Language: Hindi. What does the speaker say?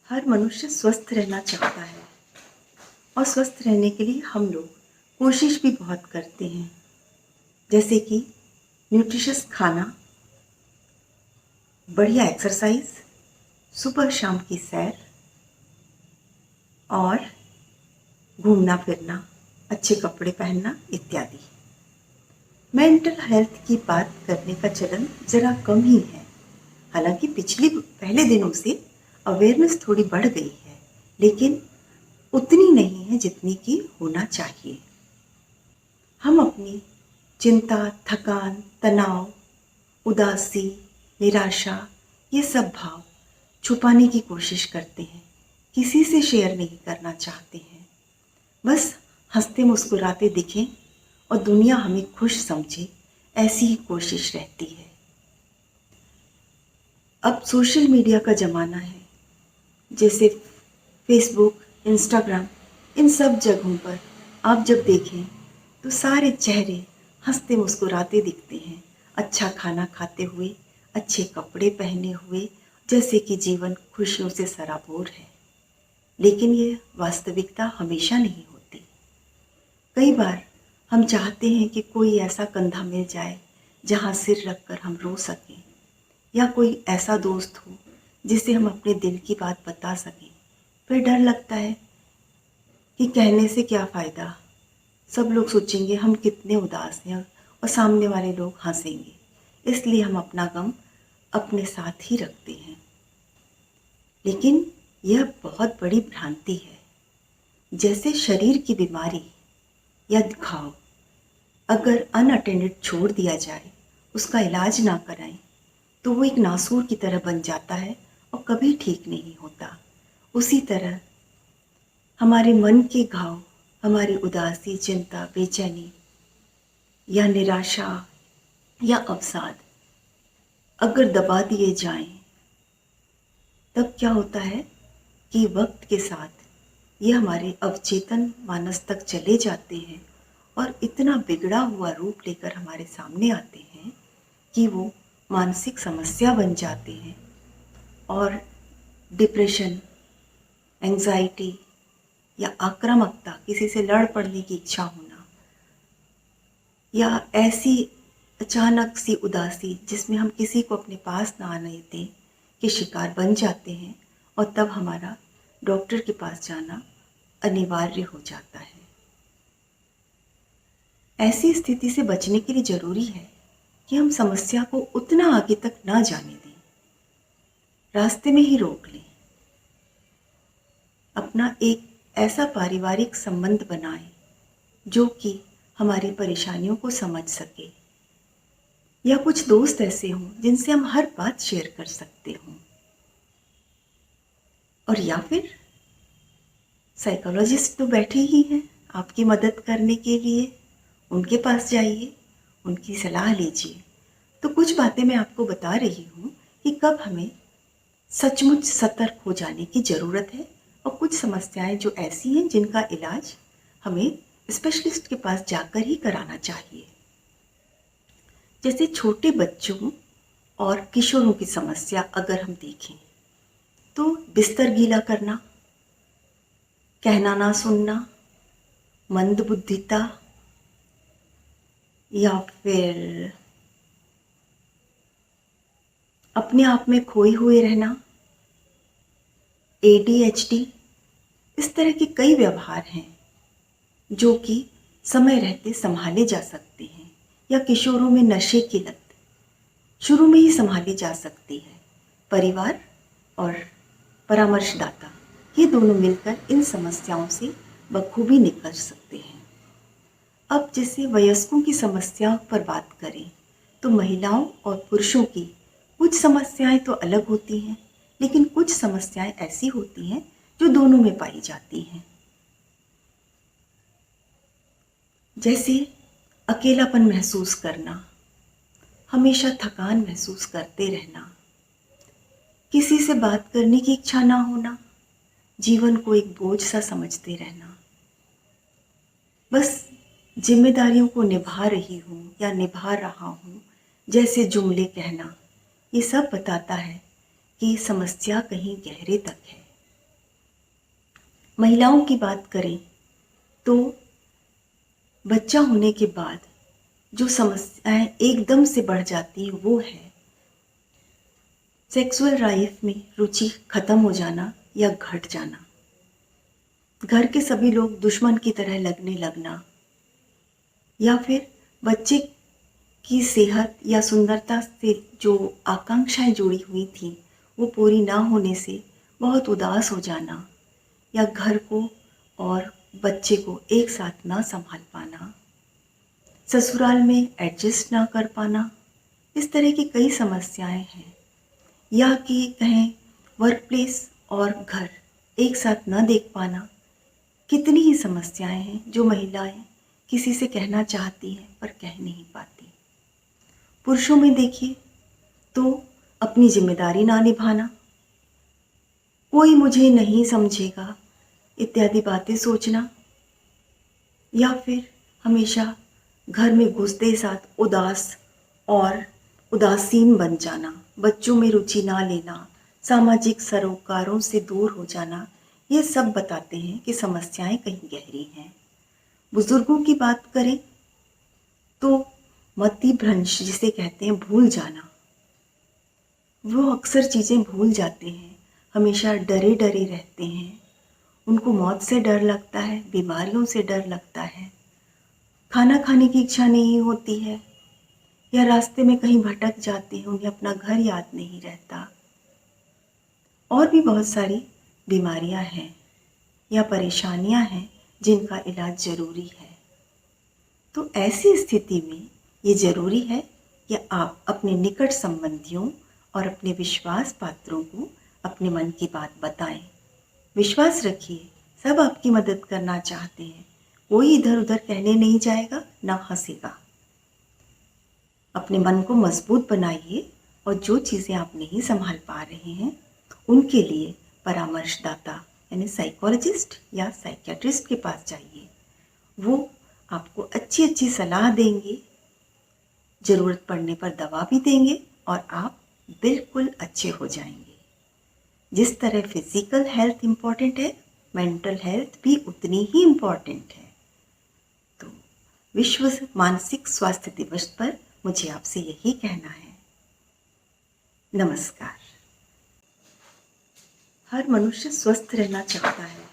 हर मनुष्य स्वस्थ रहना चाहता है और स्वस्थ रहने के लिए हम लोग कोशिश भी बहुत करते हैं, जैसे कि न्यूट्रिशियस खाना, बढ़िया एक्सरसाइज, सुबह शाम की सैर और घूमना फिरना, अच्छे कपड़े पहनना इत्यादि। मेंटल हेल्थ की बात करने का चलन ज़रा कम ही है। हालांकि पहले दिनों से अवेयरनेस थोड़ी बढ़ गई है, लेकिन उतनी नहीं है जितनी कि होना चाहिए। हम अपनी चिंता, थकान, तनाव, उदासी, निराशा, ये सब भाव छुपाने की कोशिश करते हैं, किसी से शेयर नहीं करना चाहते हैं। बस हंसते मुस्कुराते दिखें और दुनिया हमें खुश समझे, ऐसी ही कोशिश रहती है। अब सोशल मीडिया का ज़माना है, जैसे फेसबुक, इंस्टाग्राम, इन सब जगहों पर आप जब देखें तो सारे चेहरे हंसते मुस्कुराते दिखते हैं, अच्छा खाना खाते हुए, अच्छे कपड़े पहने हुए, जैसे कि जीवन खुशियों से सराबोर है। लेकिन ये वास्तविकता हमेशा नहीं होती। कई बार हम चाहते हैं कि कोई ऐसा कंधा मिल जाए जहाँ सिर रखकर हम रो सकें, या कोई ऐसा दोस्त हो जिसे हम अपने दिल की बात बता सकें। फिर डर लगता है कि कहने से क्या फ़ायदा, सब लोग सोचेंगे हम कितने उदास हैं और सामने वाले लोग हंसेंगे, इसलिए हम अपना गम अपने साथ ही रखते हैं। लेकिन यह बहुत बड़ी भ्रांति है। जैसे शरीर की बीमारी या घाव अगर अनअटेंडेड छोड़ दिया जाए, उसका इलाज ना कराएं, तो वो एक नासूर की तरह बन जाता है और कभी ठीक नहीं होता। उसी तरह हमारे मन के घाव, हमारी उदासी, चिंता, बेचैनी या निराशा या अवसाद अगर दबा दिए जाएं, तब क्या होता है कि वक्त के साथ ये हमारे अवचेतन मानस तक चले जाते हैं और इतना बिगड़ा हुआ रूप लेकर हमारे सामने आते हैं कि वो मानसिक समस्या बन जाते हैं और डिप्रेशन, एंजाइटी या आक्रामकता, किसी से लड़ पड़ने की इच्छा होना, या ऐसी अचानक सी उदासी जिसमें हम किसी को अपने पास ना आने दें के शिकार बन जाते हैं, और तब हमारा डॉक्टर के पास जाना अनिवार्य हो जाता है। ऐसी स्थिति से बचने के लिए ज़रूरी है कि हम समस्या को उतना आगे तक ना जाने दें, रास्ते में ही रोक लें। अपना एक ऐसा पारिवारिक संबंध बनाएं जो कि हमारी परेशानियों को समझ सके, या कुछ दोस्त ऐसे हों जिनसे हम हर बात शेयर कर सकते हों, और या फिर साइकोलॉजिस्ट तो बैठे ही हैं आपकी मदद करने के लिए, उनके पास जाइए, उनकी सलाह लीजिए। तो कुछ बातें मैं आपको बता रही हूँ कि कब हमें सचमुच सतर्क हो जाने की ज़रूरत है, और कुछ समस्याएं जो ऐसी हैं जिनका इलाज हमें स्पेशलिस्ट के पास जाकर ही कराना चाहिए। जैसे छोटे बच्चों और किशोरों की समस्या अगर हम देखें तो बिस्तर गीला करना, कहना ना सुनना, मंदबुद्धिता, या फिर अपने आप में खोए हुए रहना, ADHD, इस तरह के कई व्यवहार हैं जो कि समय रहते संभाले जा सकते हैं, या किशोरों में नशे की लत शुरू में ही संभाली जा सकती है। परिवार और परामर्शदाता ये दोनों मिलकर इन समस्याओं से बखूबी निकल सकते हैं। अब जैसे वयस्कों की समस्याओं पर बात करें तो महिलाओं और पुरुषों की कुछ समस्याएं तो अलग होती हैं, लेकिन कुछ समस्याएं ऐसी होती हैं जो दोनों में पाई जाती हैं। जैसे अकेलापन महसूस करना, हमेशा थकान महसूस करते रहना, किसी से बात करने की इच्छा ना होना, जीवन को एक बोझ सा समझते रहना, बस जिम्मेदारियों को निभा रही हूँ या निभा रहा हूँ जैसे जुमले कहना, ये सब बताता है कि समस्या कहीं गहरे तक है। महिलाओं की बात करें तो बच्चा होने के बाद जो समस्याएं एकदम से बढ़ जाती हैं वो है सेक्सुअल लाइफ में रुचि खत्म हो जाना या घट जाना, घर के सभी लोग दुश्मन की तरह लगने लगना, या फिर बच्चे की सेहत या सुंदरता से जो आकांक्षाएं जुड़ी हुई थी वो पूरी ना होने से बहुत उदास हो जाना, या घर को और बच्चे को एक साथ ना संभाल पाना, ससुराल में एडजस्ट ना कर पाना, इस तरह की कई समस्याएं हैं। या कि कहें वर्क प्लेस और घर एक साथ ना देख पाना, कितनी ही समस्याएं हैं जो महिलाएं किसी से कहना चाहती हैं पर कह नहीं पाती। पुरुषों में देखिए तो अपनी जिम्मेदारी ना निभाना, कोई मुझे नहीं समझेगा इत्यादि बातें सोचना, या फिर हमेशा घर में घुसते साथ उदास और उदासीन बन जाना, बच्चों में रुचि ना लेना, सामाजिक सरोकारों से दूर हो जाना, ये सब बताते हैं कि समस्याएं कहीं गहरी हैं। बुजुर्गों की बात करें तो मति भ्रंश जिसे कहते हैं भूल जाना, वो अक्सर चीज़ें भूल जाते हैं, हमेशा डरे डरे रहते हैं, उनको मौत से डर लगता है, बीमारियों से डर लगता है, खाना खाने की इच्छा नहीं होती है, या रास्ते में कहीं भटक जाते हैं, उन्हें अपना घर याद नहीं रहता। और भी बहुत सारी बीमारियां हैं या परेशानियां हैं जिनका इलाज ज़रूरी है। तो ऐसी स्थिति में ये ज़रूरी है कि आप अपने निकट संबंधियों और अपने विश्वास पात्रों को अपने मन की बात बताएं। विश्वास रखिए, सब आपकी मदद करना चाहते हैं, कोई इधर उधर कहने नहीं जाएगा, ना हंसेगा। अपने मन को मजबूत बनाइए और जो चीज़ें आप नहीं संभाल पा रहे हैं उनके लिए परामर्शदाता यानी साइकोलॉजिस्ट या साइकियाट्रिस्ट के पास जाइए। वो आपको अच्छी अच्छी सलाह देंगे, ज़रूरत पड़ने पर दवा भी देंगे और आप बिल्कुल अच्छे हो जाएंगे। जिस तरह फिजिकल हेल्थ इम्पॉर्टेंट है, मेंटल हेल्थ भी उतनी ही इम्पॉर्टेंट है। तो विश्व मानसिक स्वास्थ्य दिवस पर मुझे आपसे यही कहना है। नमस्कार। हर मनुष्य स्वस्थ रहना चाहता है,